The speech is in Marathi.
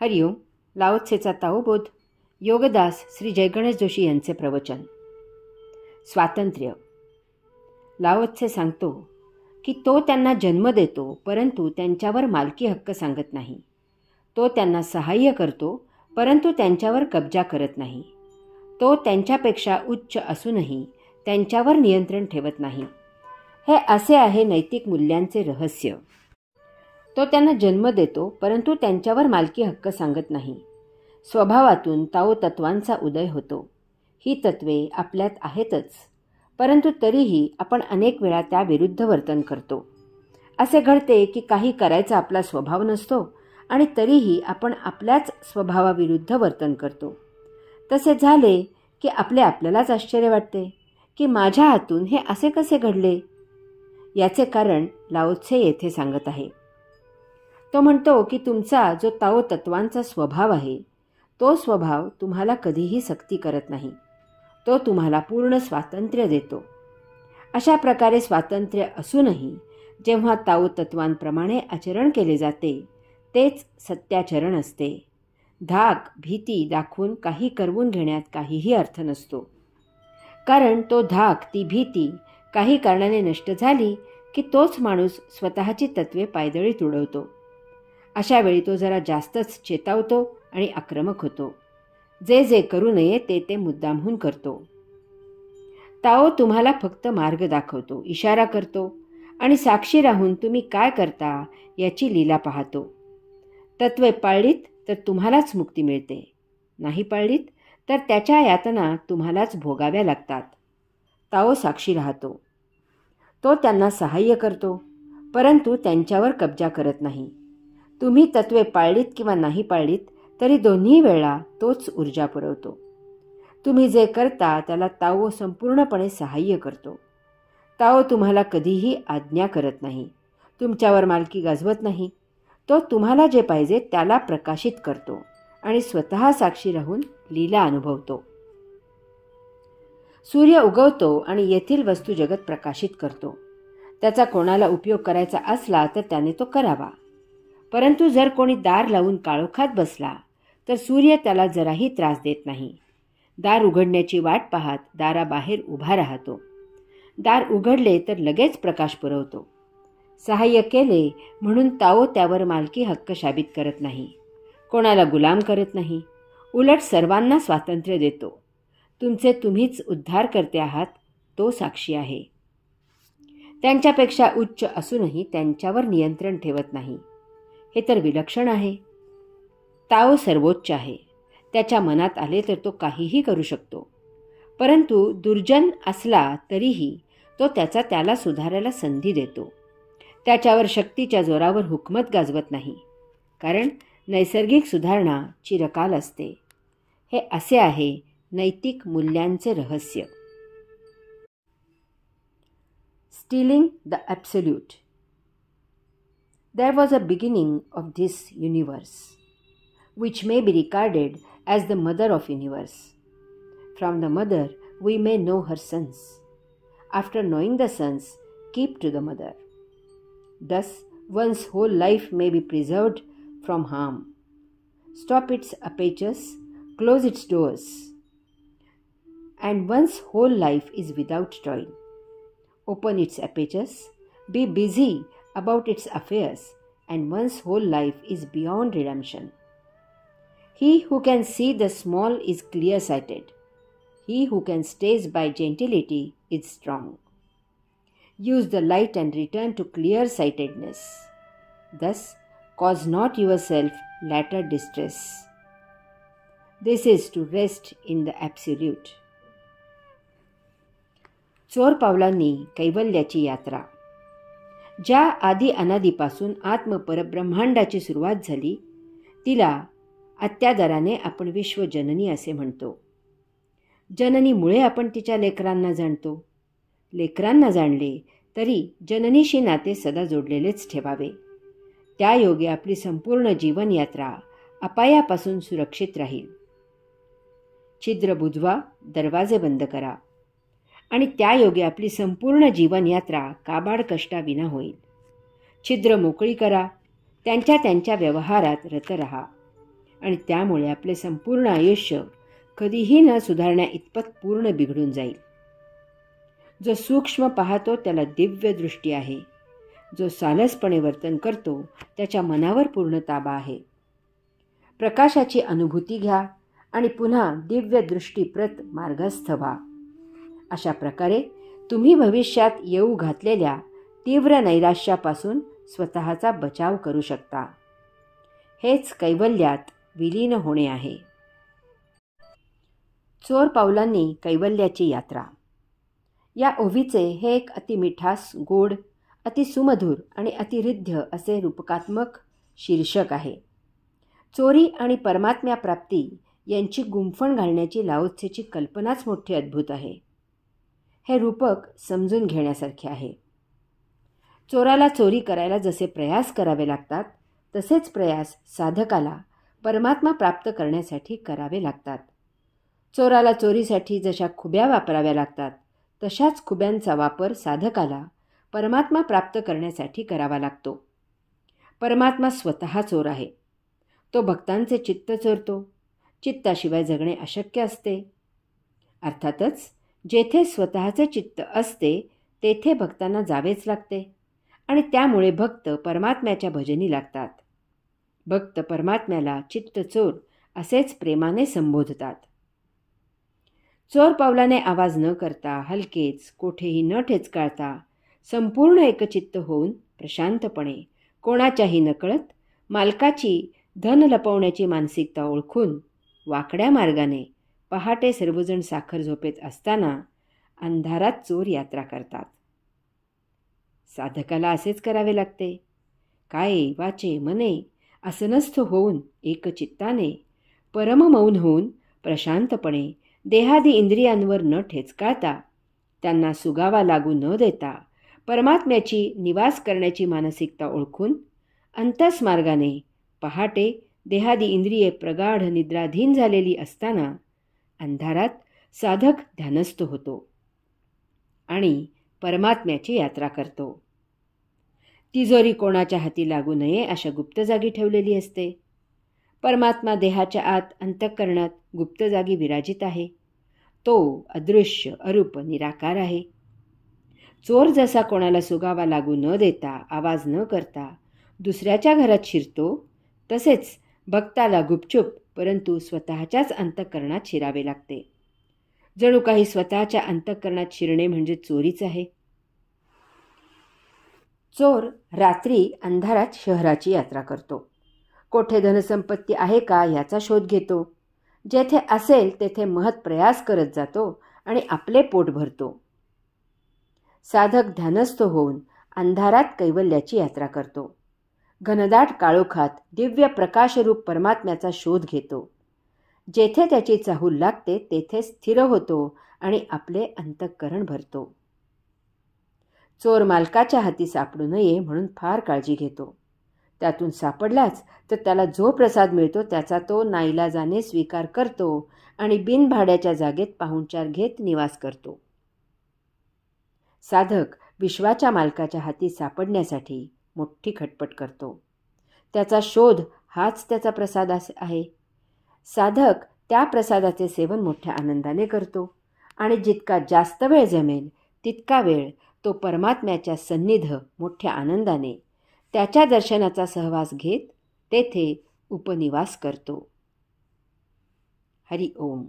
हरिओम. लाओत्सेचा ताओबोध. योगदास श्री जयगणेश जोशी यांचे प्रवचन. स्वातंत्र्य. लाओत्से सांगतो की तो त्यांना जन्म देतो, परंतु त्यांच्यावर मालकी हक्क सांगत नाही. तो त्यांना सहाय्य करतो, परंतु त्यांच्यावर कब्जा करत नाही. तो त्यांच्यापेक्षा उच्च असूनही त्यांच्यावर नियंत्रण ठेवत नाही. हे असे आहे नैतिक मूल्यांचे रहस्य. तो त्यांना जन्म देतो, परंतु त्यांच्यावर मालकी हक्क सांगत नाही. स्वभावातून ताओ तत्वांचा उदय होतो. ही तत्वे आपल्यात आहेतच, परंतु तरीही आपण अनेक वेळा त्याविरुद्ध वर्तन करतो. असे घडते की काही करायचा आपला स्वभाव नसतो आणि तरीही आपण आपल्याच स्वभावाविरुद्ध वर्तन करतो. तसे झाले की आपल्यालाच आश्चर्य वाटते की माझ्या हातून हे असे कसे घडले. याचे कारण लाओत्से येथे सांगत आहे. तो म्हणतो की तुमचा जो ताओ तत्वांचा स्वभाव आहे, तो स्वभाव तुम्हाला कधीही सक्ती करत नाही. तो तुम्हाला पूर्ण स्वातंत्र्य देतो. अशा प्रकारे स्वातंत्र्य असूनही जेव्हा ताओ तत्वांप्रमाणे आचरण केले जाते, तेच सत्याचरण असते. धाक, भीती दाखवून काही करवून घेण्यात काहीही अर्थ नसतो. कारण तो धाक, ती भीती काही कारणाने नष्ट झाली की तोच माणूस स्वतःची तत्वे पायदळीत उडवतो. अशा वेळी तो जरा जास्तच चेतावतो आणि आक्रमक होतो. जे जे करू नये ते मुद्दामहून करतो. ताओ तुम्हाला फक्त मार्ग दाखवतो, इशारा करतो आणि साक्षी राहून तुम्ही काय करता याची लीला पाहतो. तत्वे पाळलीत तर तुम्हालाच मुक्ती मिळते, नाही पाळलीत तर त्याच्या यातना तुम्हालाच भोगाव्या लागतात. ताओ साक्षी राहतो. तो त्यांना सहाय्य करतो, परंतु त्यांच्यावर कब्जा करत नाही. तुम्ही तत्वे पाळलीत किंवा नाही पाळलीत तरी दोन्ही वेळा तोच ऊर्जा पुरवतो. तुम्ही जे करता त्याला ताओ संपूर्णपणे सहाय्य करतो. ताओ तुम्हाला कधीही आज्ञा करत नाही, तुमच्यावर मालकी गाजवत नाही. तो तुम्हाला जे पाहिजे त्याला प्रकाशित करतो आणि स्वतः साक्षी राहून लीला अनुभवतो. सूर्य उगवतो आणि येथील वस्तू जगत प्रकाशित करतो. त्याचा कोणाला उपयोग करायचा असला तर त्याने तो करावा. परंतु जर कोणी दार लावून काळोखात बसला तर सूर्य त्याला जराही त्रास देत नाही. दार उघडण्याची वाट पाहत दाराबाहेर उभा राहतो. दार उघडले तर लगेच प्रकाश पुरवतो. सहाय्य केले म्हणून ताओ त्यावर मालकी हक्क शाबित करत नाही, कोणाला गुलाम करत नाही. उलट सर्वांना स्वातंत्र्य देतो. तुमचे तुम्हीच उद्धार करते आहात, तो साक्षी आहे. त्यांच्यापेक्षा उच्च असूनही त्यांच्यावर नियंत्रण ठेवत नाही. हे तर विलक्षण आहे. ताओ सर्वोच्च आहे. त्याच्या मनात आले तर तो काहीही करू शकतो. परंतु दुर्जन असला तरीही तो त्याला सुधारायला संधी देतो. त्याच्यावर शक्तीच्या जोरावर हुकमत गाजवत नाही, कारण नैसर्गिक सुधारणा चिरकाल असते. हे असे आहे नैतिक मूल्यांचे रहस्य. Stealing the absolute. There was a beginning of this universe, which may be regarded as the mother of universe. From the mother we may know her sons. After knowing the sons, keep to the mother. Thus one's whole life may be preserved from harm. Stop its apertures, close its doors, and one's whole life is without toil. Open its apertures, be busy about its affairs, and one's whole life is beyond redemption. He who can see the small is clear-sighted. He who can stays by gentility is strong. Use the light and return to clear-sightedness. Thus, cause not yourself latter distress. This is to rest in the absolute. चोर पावलांनी कैवल्याची यात्रा. ज्या आदी अनादीपासून आत्मपरब्रह्मांडाची सुरुवात झाली तिला अत्यादराने आपण विश्वजननी असे म्हणतो. जननीमुळे आपण तिच्या लेकरांना जाणतो. लेकरांना जाणले तरी जननीशी नाते सदा जोडलेलेच ठेवावे. त्या योगे आपली संपूर्ण जीवनयात्रा अपायापासून सुरक्षित राहील. छिद्र बुजवा, दरवाजे बंद करा आणि त्या योगे आपली संपूर्ण जीवनयात्रा काबाड कष्टाविना होईल. छिद्र मोकळी करा, त्यांच्या व्यवहारात रत रहा आणि त्यामुळे आपले संपूर्ण आयुष्य कधीही न सुधारण्या इतपत पूर्ण बिघडून जाईल. जो सूक्ष्म पाहतो त्याला दिव्य दृष्टी आहे. जो सालसपणे वर्तन करतो त्याच्या मनावर पूर्ण ताबा आहे. प्रकाशाची अनुभूती घ्या आणि पुन्हा दिव्य दृष्टीप्रत मार्गस्थ व्हा. अशा प्रकारे तुम्ही भविष्यात येऊ घातलेल्या तीव्र नैराश्यापासून स्वतःचा बचाव करू शकता. हेच कैवल्यात विलीन होणे आहे. चोर पावलांनी कैवल्याची यात्रा या ओवीचे हे एक अतिमिठास, गोड, अतिसुमधुर आणि अतिहृद्य असे रूपकात्मक शीर्षक आहे. चोरी आणि परमात्म्याप्राप्ती यांची गुंफण घालण्याची लाओत्सेची कल्पनाच मोठी अद्भुत आहे. हे रूपक समजून घेण्यासारखे आहे. चोराला चोरी करायला जसे प्रयास करावे लागतात तसेच प्रयास साधकाला परमात्मा प्राप्त करण्यासाठी करावे लागतात. चोराला चोरीसाठी जशा खुब्या वापराव्या लागतात तशाच खुब्यांचा वापर साधकाला परमात्मा प्राप्त करण्यासाठी करावा लागतो. परमात्मा स्वतः चोर आहे. तो भक्तांचे चित्त चोरतो. चित्ताशिवाय जगणे अशक्य असते. अर्थातच जेथे स्वतःचे चित्त असते तेथे भक्तांना जावेच लागते आणि त्यामुळे भक्त परमात्म्याच्या भजनी लागतात. भक्त परमात्म्याला चित्तचोर असेच प्रेमाने संबोधतात. चोर पावलाने आवाज न करता, हलकेच, कोठेही न ठेचकाळता, संपूर्ण एकचित्त होऊन प्रशांतपणे, कोणाच्याही नकळत मालकाची धन लपवण्याची मानसिकता ओळखून वाकड्या मार्गाने पहाटे सर्वजण साखर झोपेत असताना अंधारात चोर यात्रा करतात. साधकाला असेच करावे लागते. काये वाचे मने असनस्थ होऊन एकचित्ताने, परममौन होऊन प्रशांतपणे, देहादी इंद्रियांवर न ठेचकाळता, त्यांना सुगावा लागू न देता, परमात्म्याची निवास करण्याची मानसिकता ओळखून अंतस्मार्गाने पहाटे देहादी इंद्रिये प्रगाढ निद्राधीन झालेली असताना अंधारात साधक ध्यानस्थ होतो आणि परमात्म्याची यात्रा करतो. तिजोरी कोणाच्या हाती लागू नये अशा गुप्त जागी ठेवलेली असते. परमात्मा देहाच्या आत अंतःकरणात गुप्त जागी विराजित आहे. तो अदृश्य, अरूप, निराकार आहे. चोर जसा कोणाला सुगावा लागू न देता, आवाज न करता दुसऱ्याच्या घरात शिरतो, तसेच भक्ताला गुपचूप परंतु स्वतःच्याच अंतःकरणात शिरावे लागते. जणू काही स्वतःच्या अंतःकरणात शिरणे म्हणजे चोरीच आहे. चोर रात्री अंधारात शहराची यात्रा करतो. कोठे धनसंपत्ती आहे का याचा शोध घेतो. जेथे असेल तेथे महत् प्रयास करत जातो आणि आपले पोट भरतो. साधक ध्यानस्थ होऊन अंधारात कैवल्याची यात्रा करतो. घनदाट काळोखात दिव्य प्रकाशरूप परमात्म्याचा शोध घेतो. जेथे त्याची चाहूल लागते तेथे स्थिर होतो आणि आपले अंतःकरण भरतो. चोर मालकाच्या हाती सापडू नये म्हणून फार काळजी घेतो. त्यातून सापडलाच तर त्याला जो प्रसाद मिळतो त्याचा तो नाईलाजाने स्वीकार करतो आणि बिनभाड्याच्या जागेत पाहुणचार घेत निवास करतो. साधक विश्वाच्या मालकाच्या हाती सापडण्यासाठी मोठी खटपट करतो. त्याचा शोध हाच त्याचा प्रसाद आहे. साधक त्या प्रसादाचे सेवन मोठ्या आनंदाने करतो आणि जितका जास्त वेळ जमेल तितका वेळ तो परमात्म्याच्या सन्निध मोठ्या आनंदाने त्याच्या दर्शनाचा सहवास घेत तेथे उपनिवास करतो. हरि ओम.